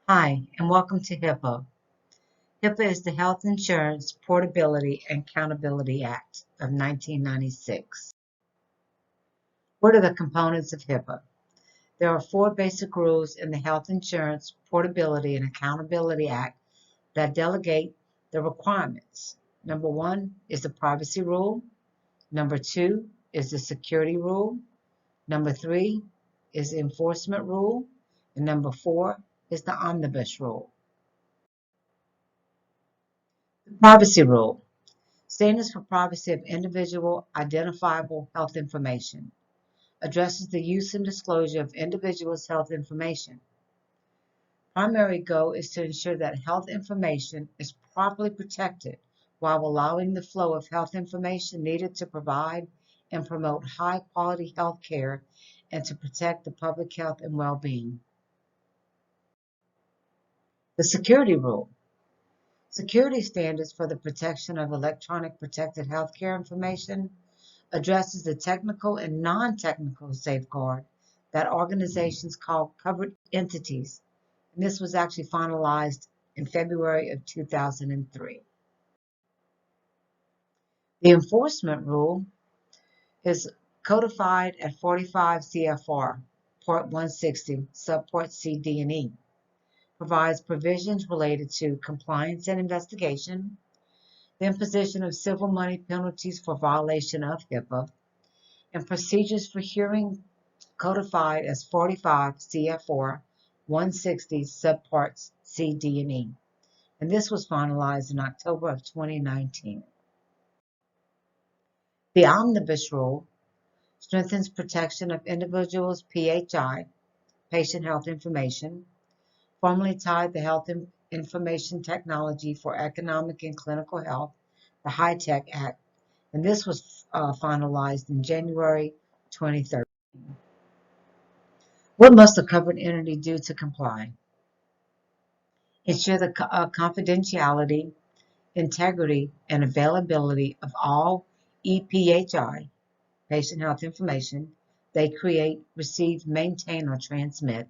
Hi, and welcome to Hipaa. Hipaa is the Health Insurance Portability and Accountability Act of 1996. What are the components of Hipaa? There are four basic rules in the Health Insurance Portability and Accountability Act that delegate the requirements. Number one is the privacy rule. Number two is the security rule. Number three is the enforcement rule. And number four is the omnibus rule. The privacy rule. Standards for privacy of individual identifiable health information addresses the use and disclosure of individuals' health information. Primary goal is to ensure that health information is properly protected while allowing the flow of health information needed to provide and promote high-quality health care and to protect the public health and well-being. The security rule. Security standards for the protection of electronic protected healthcare information addresses the technical and non-technical safeguard that organizations call covered entities, and this was actually finalized in February of 2003. The enforcement rule is codified at 45 CFR, Part 160, Subpart C, D, and E, provides provisions related to compliance and investigation, the imposition of civil money penalties for violation of Hipaa, and procedures for hearing codified as 45 CFR 160 subparts C, D, and E. And this was finalized in October of 2019. The Omnibus Rule strengthens protection of individuals' PHI, patient health information, formerly tied to Health Information Technology for Economic and Clinical Health, the HITECH Act, and this was finalized in January 2013. What must a covered entity do to comply? Ensure the confidentiality, integrity, and availability of all EPHI, patient health information, they create, receive, maintain, or transmit.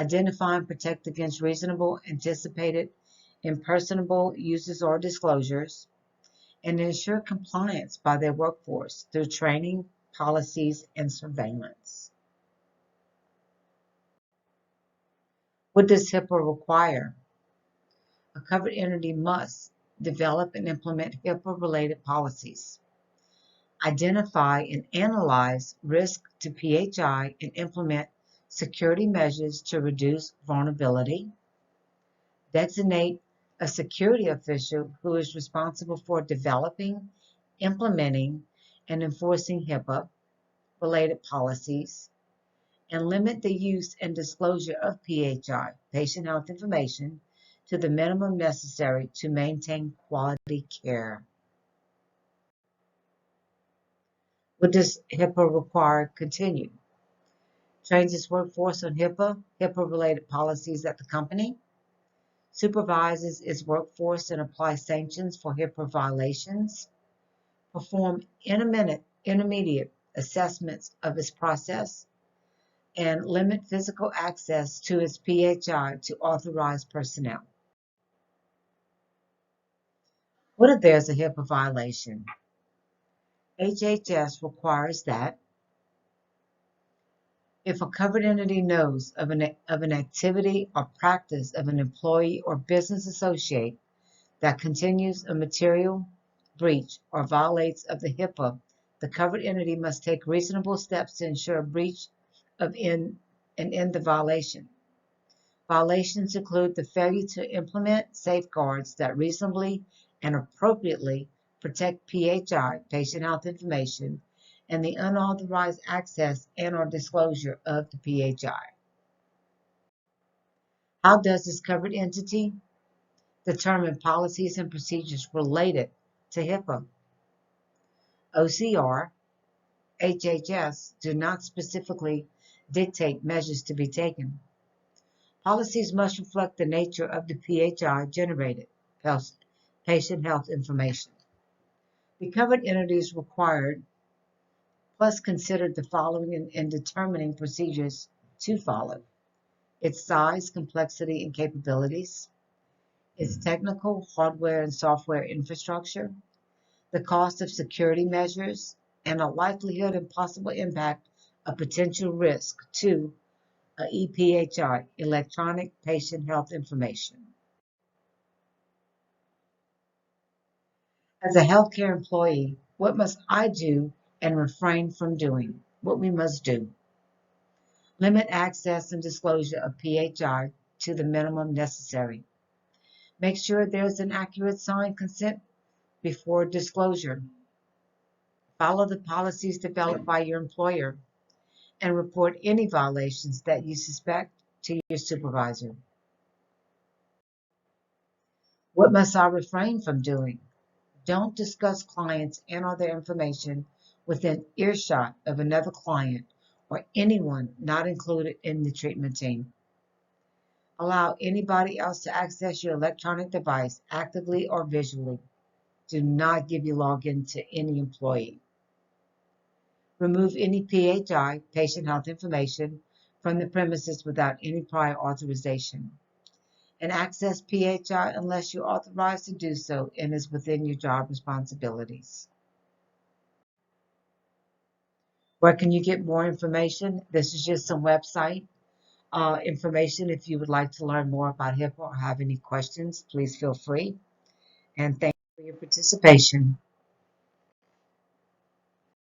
Identify and protect against reasonable, anticipated, impersonable uses or disclosures, and ensure compliance by their workforce through training, policies, and surveillance. What does Hipaa require? A covered entity must develop and implement HIPAA-related policies, identify and analyze risk to PHI, and implement security measures to reduce vulnerability, designate a security official who is responsible for developing, implementing, and enforcing HIPAA-related policies, and limit the use and disclosure of PHI, patient health information, to the minimum necessary to maintain quality care. What does Hipaa require continue? Trains its workforce on HIPAA-related policies at the company, supervises its workforce and applies sanctions for HIPAA violations, perform intermediate assessments of its process, and limit physical access to its PHI to authorized personnel. What if there's a HIPAA violation? HHS requires that if a covered entity knows of an activity or practice of an employee or business associate that continues a material breach or violates of the HIPAA, the covered entity must take reasonable steps to ensure a breach of and end the violation. Violations include the failure to implement safeguards that reasonably and appropriately protect PHI, patient health information, and the unauthorized access and/or disclosure of the PHI. How does this covered entity determine policies and procedures related to HIPAA? OCR, HHS do not specifically dictate measures to be taken. Policies must reflect the nature of the PHI generated, patient health information. The covered entities required plus considered the following in determining procedures to follow. its size, complexity, and capabilities, its technical, hardware, and software infrastructure, the cost of security measures, and a likelihood and possible impact of potential risk to EPHI, electronic patient health information. As a healthcare employee, what must I do and refrain from doing? What we must do. Limit access and disclosure of PHI to the minimum necessary. Make sure there's an accurate signed consent before disclosure. Follow the policies developed by your employer and report any violations that you suspect to your supervisor. What must I refrain from doing? Don't discuss clients and or their information within earshot of another client or anyone not included in the treatment team. Allow anybody else to access your electronic device actively or visually. Do not give your login to any employee. Remove any PHI, patient health information, from the premises without any prior authorization. And access PHI unless you're authorized to do so and is within your job responsibilities. Where can you get more information? This is just some website information. If you would like to learn more about HIPAA or have any questions, please feel free. And thank you for your participation.